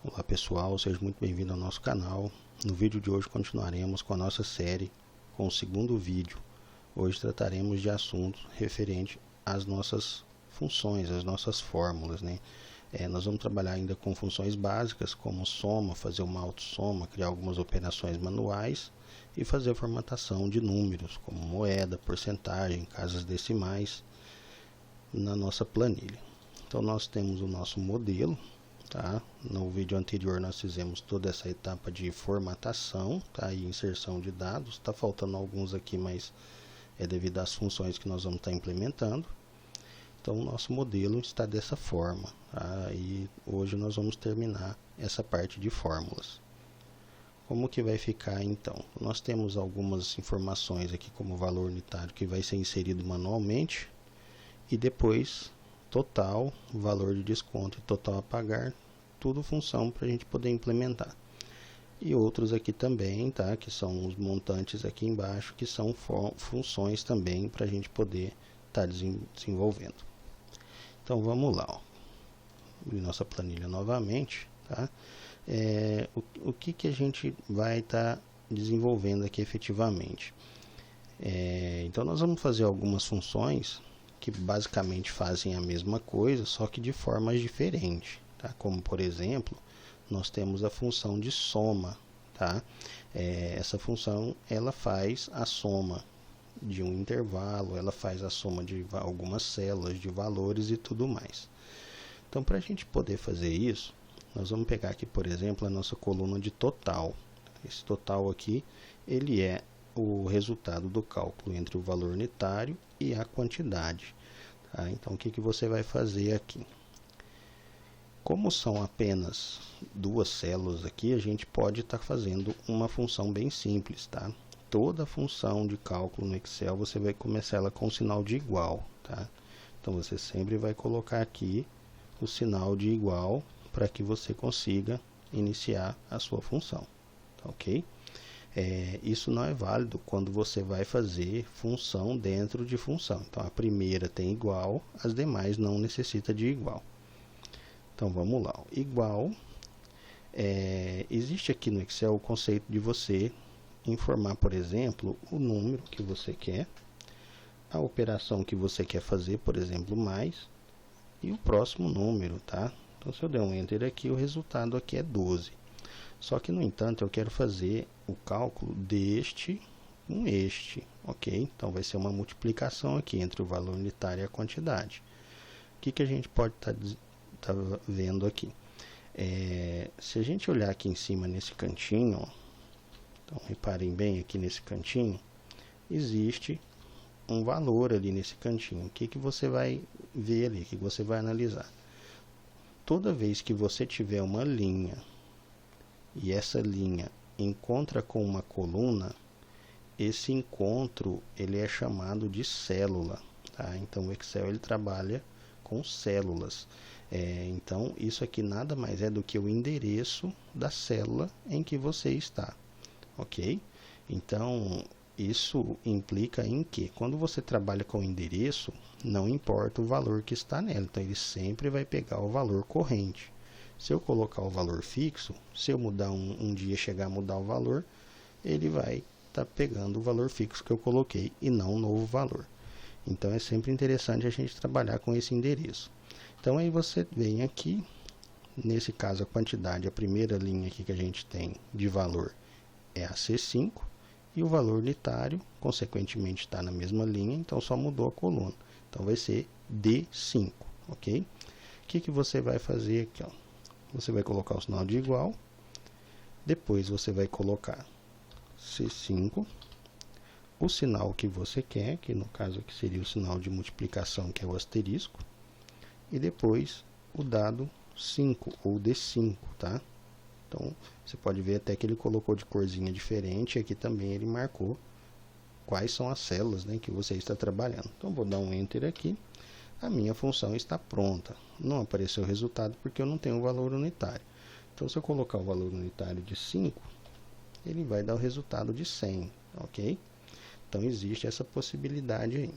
Olá pessoal, seja muito bem-vindo ao nosso canal. No vídeo de hoje continuaremos com a nossa série, com o segundo vídeo. Hoje trataremos de assuntos referentes às nossas funções, às nossas fórmulas, né? Nós vamos trabalhar ainda com funções básicas, como soma, fazer uma autossoma, criar algumas operações manuais e fazer a formatação de números, como moeda, porcentagem, casas decimais, na nossa planilha. Então nós temos o nosso modelo. Tá? No vídeo anterior nós fizemos toda essa etapa de formatação, tá? E inserção de dados. Está faltando alguns aqui, mas é devido às funções que nós vamos estar implementando. Então o nosso modelo está dessa forma, tá? E hoje nós vamos terminar essa parte de fórmulas. Como que vai ficar então? Nós temos algumas informações aqui, como valor unitário, que vai ser inserido manualmente, e depois total, valor de desconto e total a pagar, tudo função para a gente poder implementar. E outros aqui também, tá? Que são os montantes aqui embaixo, que são funções também para a gente poder estar desenvolvendo. Então vamos lá, ó. Nossa planilha novamente, tá? O que a gente vai estar desenvolvendo aqui efetivamente? Então nós vamos fazer algumas funções que basicamente fazem a mesma coisa, só que de formas diferentes, tá? Como por exemplo, nós temos a função de soma, tá? Essa função ela faz a soma de um intervalo, ela faz a soma de algumas células, de valores e tudo mais. Então, para a gente poder fazer isso, nós vamos pegar aqui, por exemplo, a nossa coluna de total. Esse total aqui, ele é o resultado do cálculo entre o valor unitário e a quantidade. Tá? Então, o que você vai fazer aqui? Como são apenas duas células aqui, a gente pode estar fazendo uma função bem simples, tá? Toda função de cálculo no Excel, você vai começar ela com o sinal de igual, tá? Então, você sempre vai colocar aqui o sinal de igual para que você consiga iniciar a sua função, tá, ok? Isso não é válido quando você vai fazer função dentro de função. Então a primeira tem igual, as demais não necessita de igual. Então vamos lá, igual, existe aqui no Excel o conceito de você informar, por exemplo, o número que você quer, a operação que você quer fazer, por exemplo, mais, e o próximo número, tá? Então se eu der um Enter aqui, o resultado aqui é 12. Só que, no entanto, eu quero fazer o cálculo deste com este, ok? Então, vai ser uma multiplicação aqui entre o valor unitário e a quantidade. O que a gente pode estar vendo aqui? Se a gente olhar aqui em cima nesse cantinho, ó, então, reparem bem aqui nesse cantinho, existe um valor ali nesse cantinho. O que você vai ver ali, o que você vai analisar? Toda vez que você tiver uma linha e essa linha encontra com uma coluna, esse encontro ele é chamado de célula, tá? Então o Excel ele trabalha com células. Então isso aqui nada mais é do que o endereço da célula em que você está, ok? Então isso implica em que quando você trabalha com endereço, não importa o valor que está nela, então ele sempre vai pegar o valor corrente. Se eu colocar o valor fixo, se eu mudar um dia chegar a mudar o valor, ele vai estar pegando o valor fixo que eu coloquei e não um novo valor. Então é sempre interessante a gente trabalhar com esse endereço. Então aí você vem aqui, nesse caso a quantidade, a primeira linha aqui que a gente tem de valor é a C5, e o valor unitário, consequentemente, está na mesma linha, então só mudou a coluna. Então vai ser D5, ok? O que você vai fazer aqui, ó? Você vai colocar o sinal de igual, depois você vai colocar C5, o sinal que você quer, que no caso aqui seria o sinal de multiplicação, que é o asterisco, e depois o dado 5, ou D5, tá? Então, você pode ver até que ele colocou de corzinha diferente, e aqui também ele marcou quais são as células, né, que você está trabalhando. Então, vou dar um Enter aqui. A minha função está pronta. Não apareceu o resultado porque eu não tenho o valor unitário. Então, se eu colocar o valor unitário de 5, ele vai dar o resultado de 100, ok? Então, existe essa possibilidade aí.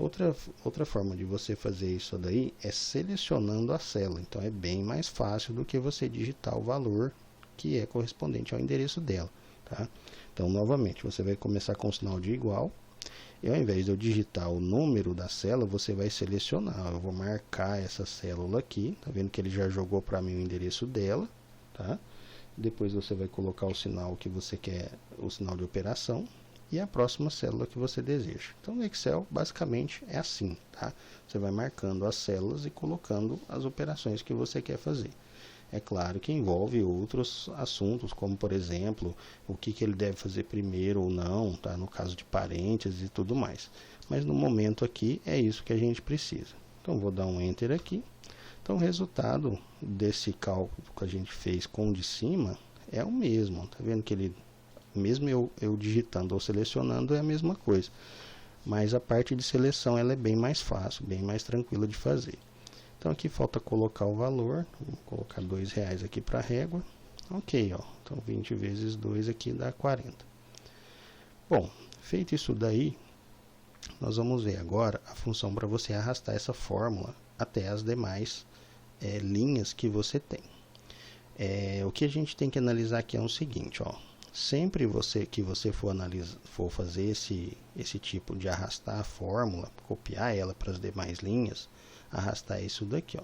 Outra forma de você fazer isso daí é selecionando a célula. Então é bem mais fácil do que você digitar o valor que é correspondente ao endereço dela, tá? Então, novamente, você vai começar com o sinal de igual. E ao invés de eu digitar o número da célula, você vai selecionar. Eu vou marcar essa célula aqui. Tá vendo que ele já jogou para mim o endereço dela, tá? Depois você vai colocar o sinal que você quer, o sinal de operação e a próxima célula que você deseja. Então, no Excel, basicamente é assim, tá? Você vai marcando as células e colocando as operações que você quer fazer. É claro que envolve outros assuntos, como por exemplo, o que ele deve fazer primeiro ou não, tá? No caso de parênteses e tudo mais. Mas no momento aqui é isso que a gente precisa. Então vou dar um Enter aqui. Então o resultado desse cálculo que a gente fez com o de cima é o mesmo. Tá vendo que ele, mesmo eu digitando ou selecionando, é a mesma coisa. Mas a parte de seleção ela é bem mais fácil, bem mais tranquila de fazer. Então aqui falta colocar o valor, vou colocar R$2 aqui para a régua. Ok, ó, então 20 vezes 2 aqui dá 40. Bom, feito isso daí, nós vamos ver agora a função para você arrastar essa fórmula até as demais linhas que você tem. O que a gente tem que analisar aqui é o seguinte, ó. Sempre que você for fazer esse tipo de arrastar a fórmula, copiar ela para as demais linhas, arrastar isso daqui, ó.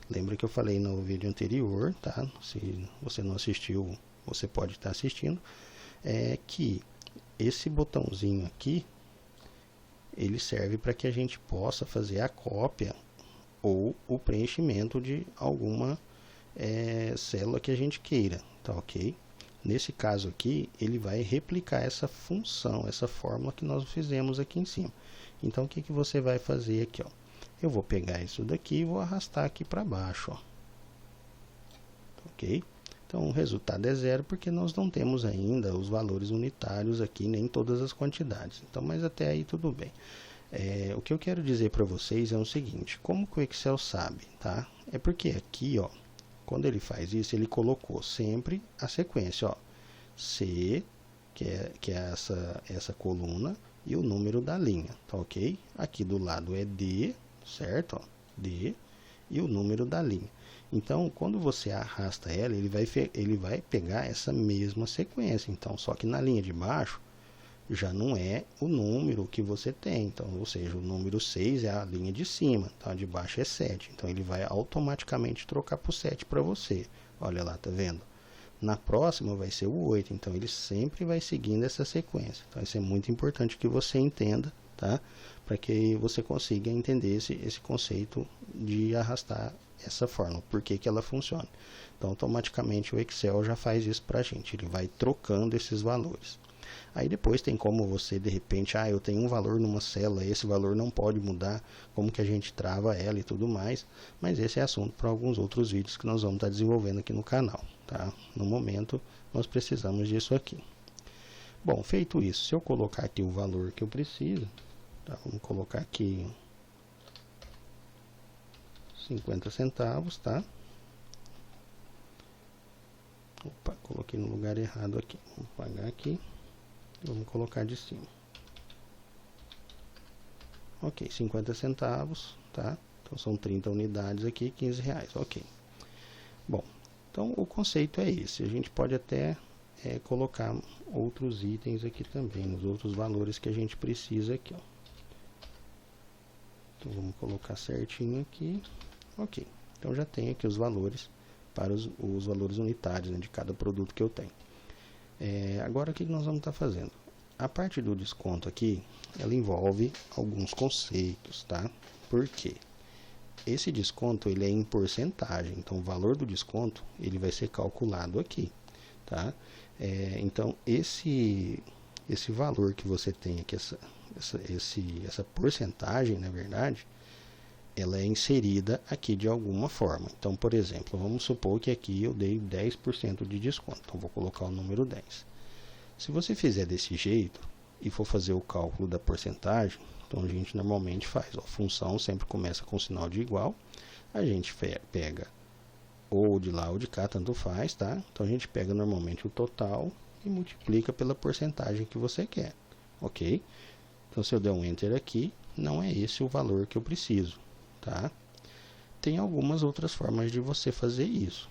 Lembra que eu falei no vídeo anterior, tá? Se você não assistiu, você pode estar assistindo, que esse botãozinho aqui, ele serve para que a gente possa fazer a cópia ou o preenchimento de alguma célula que a gente queira, tá ok? Nesse caso aqui, ele vai replicar essa função, essa fórmula que nós fizemos aqui em cima. Então, o que você vai fazer aqui, ó? Eu vou pegar isso daqui e vou arrastar aqui para baixo, ó. Ok? Então, o resultado é zero porque nós não temos ainda os valores unitários aqui, nem todas as quantidades. Então, mas até aí tudo bem. O que eu quero dizer para vocês é o seguinte, como que o Excel sabe, tá? É porque aqui, ó, quando ele faz isso, ele colocou sempre a sequência, ó, C, que é essa coluna, e o número da linha, tá ok? Aqui do lado é D, certo? Ó, D e o número da linha. Então, quando você arrasta ela, ele vai pegar essa mesma sequência. Então, só que na linha de baixo já não é o número que você tem. Então, ou seja, o número 6 é a linha de cima, então a de baixo é 7. Então, ele vai automaticamente trocar para o 7 para você. Olha lá, tá vendo? Na próxima vai ser o 8. Então, ele sempre vai seguindo essa sequência. Então, isso é muito importante que você entenda, tá? Para que você consiga entender esse conceito de arrastar essa fórmula, por que ela funciona. Então, automaticamente o Excel já faz isso para a gente, ele vai trocando esses valores. Aí depois tem como você, de repente, eu tenho um valor numa célula, esse valor não pode mudar, como que a gente trava ela e tudo mais, mas esse é assunto para alguns outros vídeos que nós vamos estar desenvolvendo aqui no canal, tá? No momento, nós precisamos disso aqui. Bom, feito isso, se eu colocar aqui o valor que eu preciso, tá? Vamos colocar aqui 50 centavos, tá? Opa, coloquei no lugar errado aqui. Vamos pagar aqui. Vamos colocar de cima. Ok, 50 centavos, tá? Então são 30 unidades aqui, R$15, ok. Bom, então o conceito é esse. A gente pode até colocar outros itens aqui também, nos outros valores que a gente precisa aqui, ó. Então vamos colocar certinho aqui. Ok, então já tem aqui os valores para os valores unitários, né, de cada produto que eu tenho. Agora o que nós vamos estar fazendo? A parte do desconto aqui, ela envolve alguns conceitos, tá? Por quê? Esse desconto ele é em porcentagem, então o valor do desconto ele vai ser calculado aqui, tá? Então esse valor que você tem aqui, essa porcentagem, na verdade, ela é inserida aqui de alguma forma. Então, por exemplo, vamos supor que aqui eu dei 10% de desconto. Então, vou colocar o número 10. Se você fizer desse jeito e for fazer o cálculo da porcentagem, então a gente normalmente faz, ó, função sempre começa com sinal de igual. A gente pega ou de lá ou de cá, tanto faz, tá? Então, a gente pega normalmente o total e multiplica pela porcentagem que você quer, ok? Então, se eu der um Enter aqui, não é esse o valor que eu preciso, tá? Tem algumas outras formas de você fazer isso.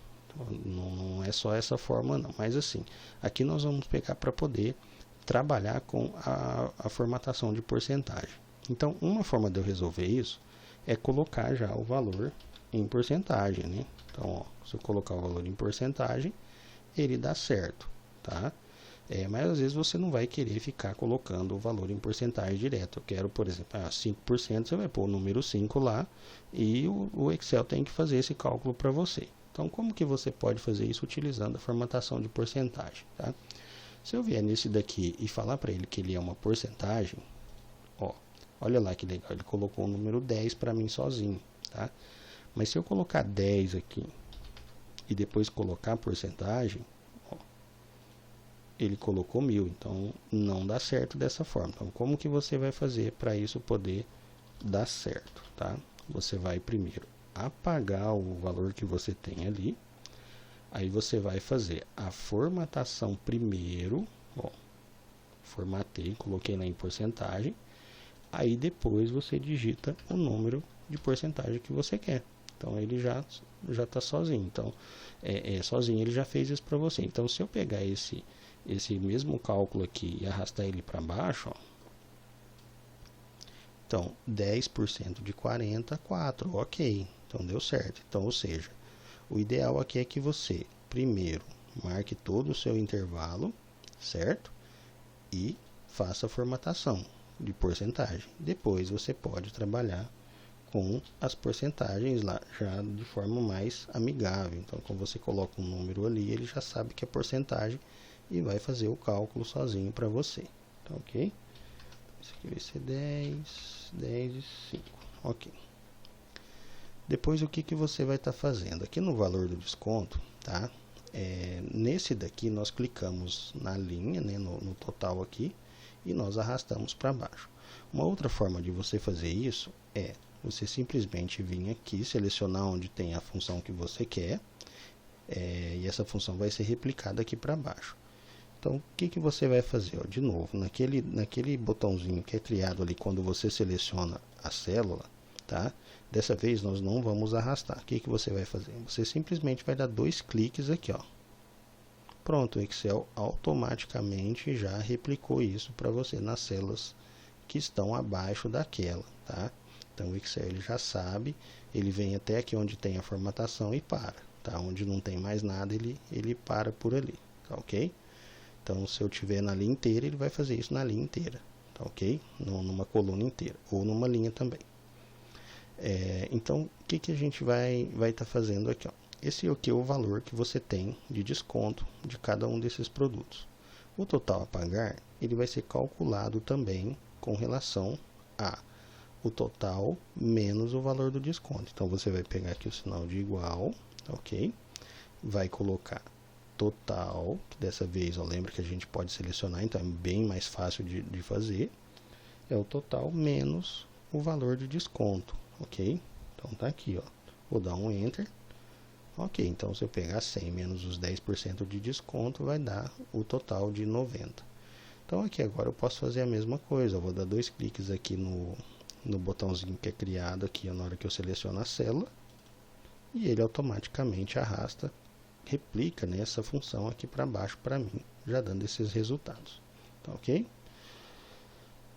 Não é só essa forma não, mas assim, aqui nós vamos pegar para poder trabalhar com a formatação de porcentagem. Então, uma forma de eu resolver isso é colocar já o valor em porcentagem, né? Então, ó, se eu colocar o valor em porcentagem, ele dá certo, tá? Mas às vezes você não vai querer ficar colocando o valor em porcentagem direto. Eu quero, por exemplo, 5%, você vai pôr o número 5 lá e o Excel tem que fazer esse cálculo para você. Então, como que você pode fazer isso utilizando a formatação de porcentagem, tá? Se eu vier nesse daqui e falar para ele que ele é uma porcentagem, ó, olha lá que legal, ele colocou o número 10 para mim sozinho, tá? Mas se eu colocar 10 aqui e depois colocar a porcentagem, ó, ele colocou 1000, então não dá certo dessa forma. Então, como que você vai fazer para isso poder dar certo, tá? Você vai primeiro apagar o valor que você tem ali, aí você vai fazer a formatação primeiro, ó, formatei, coloquei lá em porcentagem, aí depois você digita o número de porcentagem que você quer. Então ele já está sozinho. Então sozinho ele já fez isso para você. Então se eu pegar esse mesmo cálculo aqui e arrastar ele para baixo, ó, então 10% de 40, 4, ok. Então deu certo. Então, ou seja, o ideal aqui é que você primeiro marque todo o seu intervalo, certo? E faça a formatação de porcentagem. Depois você pode trabalhar com as porcentagens lá já de forma mais amigável. Então, quando você coloca um número ali, ele já sabe que é porcentagem e vai fazer o cálculo sozinho para você. Tá ok? Isso aqui vai ser 10, 10 e 5. Ok. Depois, o que você vai estar fazendo? Aqui no valor do desconto, tá? Nesse daqui, nós clicamos na linha, né, no total aqui, e nós arrastamos para baixo. Uma outra forma de você fazer isso é você simplesmente vir aqui, selecionar onde tem a função que você quer, e essa função vai ser replicada aqui para baixo. Então, o que você vai fazer? Ó, de novo, naquele botãozinho que é criado ali quando você seleciona a célula, tá? Dessa vez nós não vamos arrastar. O que você vai fazer? Você simplesmente vai dar 2 cliques aqui, ó. Pronto, o Excel automaticamente já replicou isso para você nas células que estão abaixo daquela, tá? Então o Excel ele já sabe, ele vem até aqui onde tem a formatação e para, tá? Onde não tem mais nada, ele para por ali, tá ok? Então se eu tiver na linha inteira, ele vai fazer isso na linha inteira, tá ok? Numa coluna inteira, ou numa linha também. Então, o que a gente vai estar fazendo aqui, ó? Esse aqui é o valor que você tem de desconto de cada um desses produtos. O total a pagar, ele vai ser calculado também com relação a o total menos o valor do desconto. Então, você vai pegar aqui o sinal de igual, ok? Vai colocar total, que dessa vez, ó, lembra que a gente pode selecionar, então é bem mais fácil de fazer. É o total menos o valor de desconto, ok? Então tá aqui, ó. Vou dar um Enter. Ok, então se eu pegar 100 menos os 10% de desconto, vai dar o total de 90. Então aqui agora eu posso fazer a mesma coisa. Eu vou dar 2 cliques aqui no botãozinho que é criado aqui na hora que eu seleciono a célula. E ele automaticamente arrasta, replica, né, essa função aqui para baixo para mim, já dando esses resultados. Tá ok?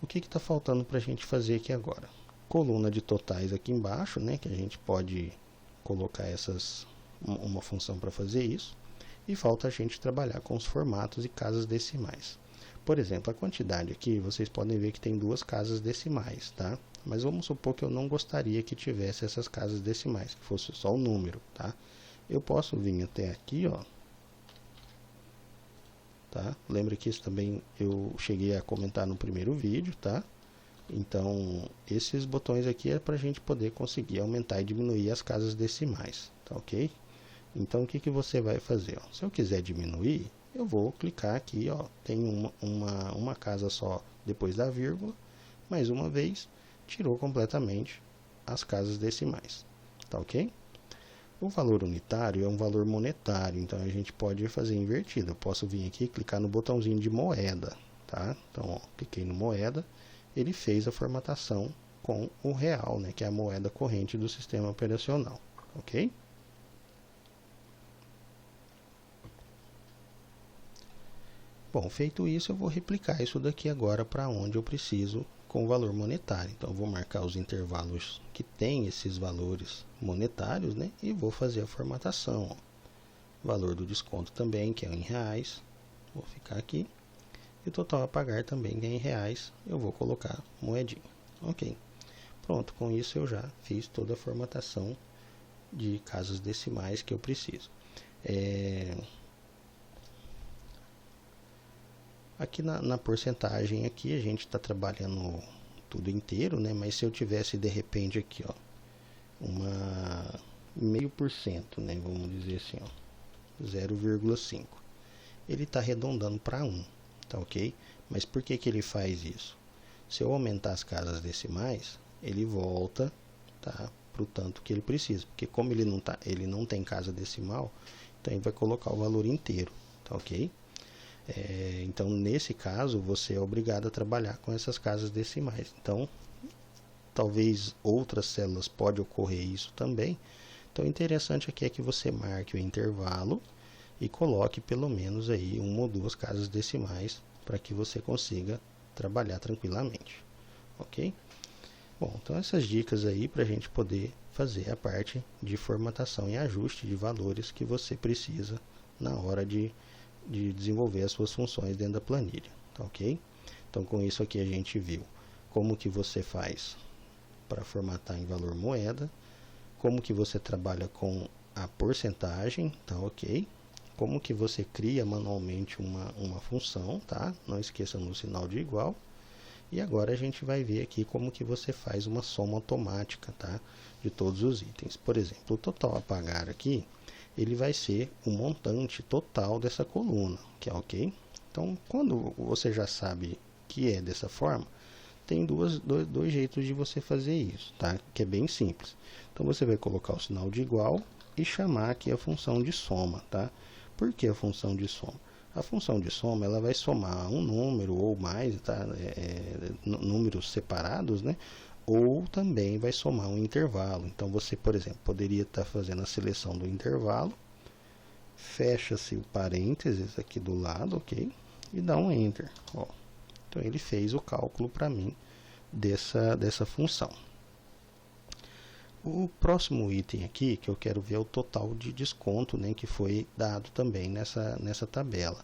O que está faltando para a gente fazer aqui agora? Coluna de totais aqui embaixo, né, que a gente pode colocar uma função para fazer isso, e falta a gente trabalhar com os formatos e casas decimais. Por exemplo, a quantidade aqui, vocês podem ver que tem 2 casas decimais, tá? Mas vamos supor que eu não gostaria que tivesse essas casas decimais, que fosse só o número, tá? Eu posso vir até aqui, ó, tá? Lembra que isso também eu cheguei a comentar no primeiro vídeo, tá? Então, esses botões aqui é para a gente poder conseguir aumentar e diminuir as casas decimais, tá ok? Então, o que você vai fazer? Ó? Se eu quiser diminuir, eu vou clicar aqui, ó, tem uma casa só depois da vírgula, mais uma vez, tirou completamente as casas decimais, tá ok? O valor unitário é um valor monetário, então a gente pode fazer invertido. Eu posso vir aqui e clicar no botãozinho de moeda, tá? Então, ó, cliquei no moeda, ele fez a formatação com o real, né, que é a moeda corrente do sistema operacional, ok? Bom, feito isso, eu vou replicar isso daqui agora para onde eu preciso com o valor monetário. Então, eu vou marcar os intervalos que tem esses valores monetários, né? E vou fazer a formatação. Ó. Valor do desconto também, que é em reais. Vou ficar aqui. E o total a pagar também, que é em reais. Eu vou colocar moedinha. Ok. Pronto, com isso eu já fiz toda a formatação de casas decimais que eu preciso. Aqui na porcentagem aqui a gente está trabalhando tudo inteiro, né? Mas se eu tivesse de repente aqui, ó, uma 0,5%, né? Vamos dizer assim, ó, 0,5. Ele está arredondando para 1, tá ok? Mas por que que ele faz isso? Se eu aumentar as casas decimais, ele volta, tá, para o tanto que ele precisa, porque como ele não tem casa decimal, então ele vai colocar o valor inteiro, tá ok? Então, nesse caso, você é obrigado a trabalhar com essas casas decimais. Então, talvez outras células pode ocorrer isso também. Então, o interessante aqui é que você marque o intervalo e coloque pelo menos aí uma ou duas casas decimais para que você consiga trabalhar tranquilamente. Ok? Bom, então essas dicas aí para a gente poder fazer a parte de formatação e ajuste de valores que você precisa na hora de desenvolver as suas funções dentro da planilha, tá ok? Então com isso aqui a gente viu como que você faz para formatar em valor moeda, como que você trabalha com a porcentagem, tá ok? Como que você cria manualmente uma função, tá? Não esqueça no sinal de igual. E agora a gente vai ver aqui como que você faz uma soma automática, tá? De todos os itens. Por exemplo, o total a pagar aqui, ele vai ser o montante total dessa coluna, que é ok? Então, quando você já sabe que é dessa forma, tem dois jeitos de você fazer isso, tá? Que é bem simples. Então, você vai colocar o sinal de igual e chamar aqui a função de soma, tá? Por que a função de soma? A função de soma, ela vai somar um número ou mais, tá? Números separados, né? Ou também vai somar um intervalo. Então, você, por exemplo, poderia estar fazendo a seleção do intervalo, fecha-se o parênteses aqui do lado, ok? E dá um Enter. Ó. Então, ele fez o cálculo para mim dessa função. O próximo item aqui que eu quero ver é o total de desconto, né, que foi dado também nessa tabela.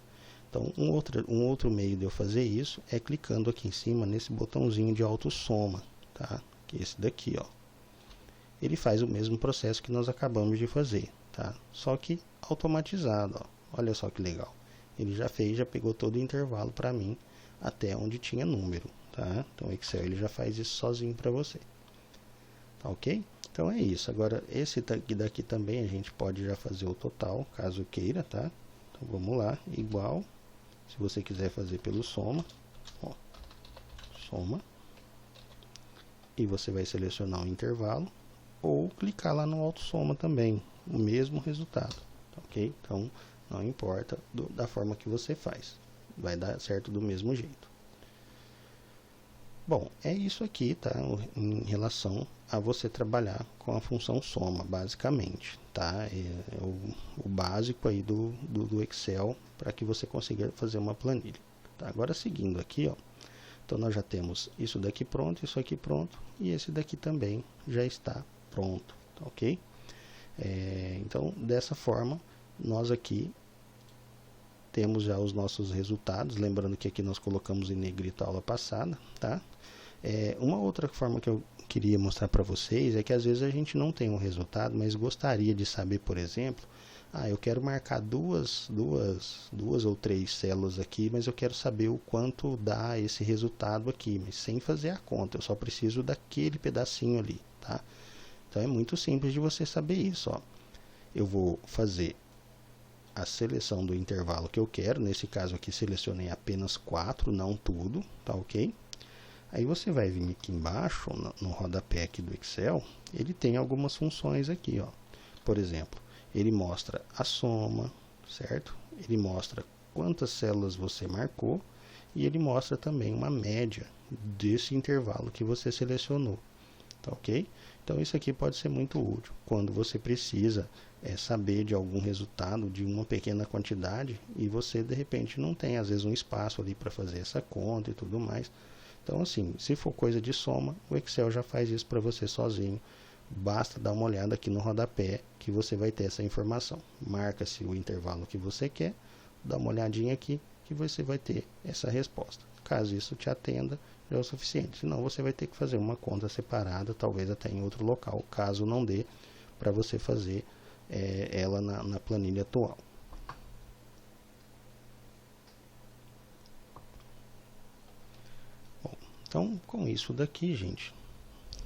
Então, um outro meio de eu fazer isso é clicando aqui em cima nesse botãozinho de autossoma. Tá? Que é esse daqui, ó. Ele faz o mesmo processo que nós acabamos de fazer, tá? Só que automatizado, ó. Olha só que legal. Ele já pegou todo o intervalo para mim até onde tinha número, tá? Então o Excel ele já faz isso sozinho para você. Tá ok? Então é isso. Agora esse daqui também a gente pode já fazer o total, caso queira, tá? Então vamos lá, igual. Se você quiser fazer pelo soma, ó, soma. E você vai selecionar o intervalo ou clicar lá no autossoma também, o mesmo resultado, ok? Então não importa da forma que você faz, vai dar certo do mesmo jeito. Bom, é isso aqui, tá? Em relação a você trabalhar com a função soma, basicamente, tá? É o básico aí do Excel para que você consiga fazer uma planilha. Tá? Agora seguindo aqui, ó. Então, nós já temos isso daqui pronto, isso aqui pronto, e esse daqui também já está pronto, tá ok? Então, dessa forma, nós aqui temos já os nossos resultados, lembrando que aqui nós colocamos em negrito a aula passada, tá? Uma outra forma que eu queria mostrar para vocês é que às vezes a gente não tem um resultado, mas gostaria de saber, por exemplo, eu quero marcar duas ou três células aqui, mas eu quero saber o quanto dá esse resultado aqui, mas sem fazer a conta, eu só preciso daquele pedacinho ali, tá? Então é muito simples de você saber isso, ó. Eu vou fazer a seleção do intervalo que eu quero, nesse caso aqui selecionei apenas 4, não tudo, tá ok? Aí você vai vir aqui embaixo, no rodapé aqui do Excel, ele tem algumas funções aqui, ó. Por exemplo, ele mostra a soma, certo? Ele mostra quantas células você marcou e ele mostra também uma média desse intervalo que você selecionou. tá ok? Então isso aqui pode ser muito útil quando você precisa saber de algum resultado de uma pequena quantidade e você de repente não tem às vezes um espaço ali para fazer essa conta e tudo mais. Então assim, se for coisa de soma, o Excel já faz isso para você sozinho. Basta dar uma olhada aqui no rodapé que você vai ter essa informação. Marca-se o intervalo que você quer, dá uma olhadinha aqui que você vai ter essa resposta. Caso isso te atenda, já é o suficiente. Senão você vai ter que fazer uma conta separada, talvez até em outro local, caso não dê para você fazer ela na planilha atual. Bom, então com isso daqui, gente,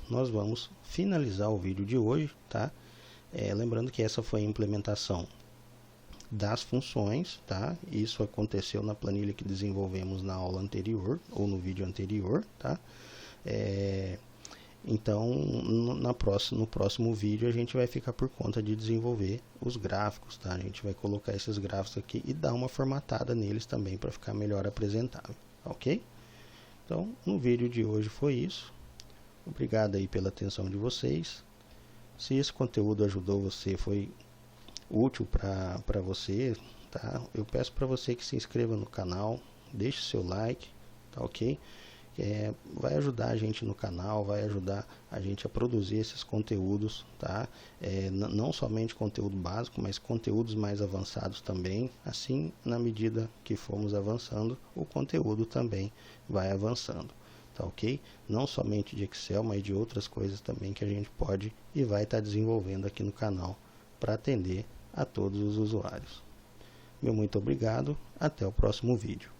nós vamos finalizar o vídeo de hoje, tá? Lembrando que essa foi a implementação das funções, tá? Isso aconteceu na planilha que desenvolvemos na aula anterior ou no vídeo anterior, tá? Então, no próximo vídeo a gente vai ficar por conta de desenvolver os gráficos, tá? A gente vai colocar esses gráficos aqui e dar uma formatada neles também para ficar melhor apresentável, ok? Então, no vídeo de hoje foi isso. Obrigado aí pela atenção de vocês. Se esse conteúdo ajudou você, foi útil para você, tá? Eu peço para você que se inscreva no canal, deixe seu like, tá ok? Vai ajudar a gente no canal, vai ajudar a gente a produzir esses conteúdos, tá? Não somente conteúdo básico, mas conteúdos mais avançados também. Assim, na medida que formos avançando, o conteúdo também vai avançando, tá ok? Não somente de Excel, mas de outras coisas também que a gente pode e vai estar desenvolvendo aqui no canal para atender a todos os usuários. Meu muito obrigado, até o próximo vídeo.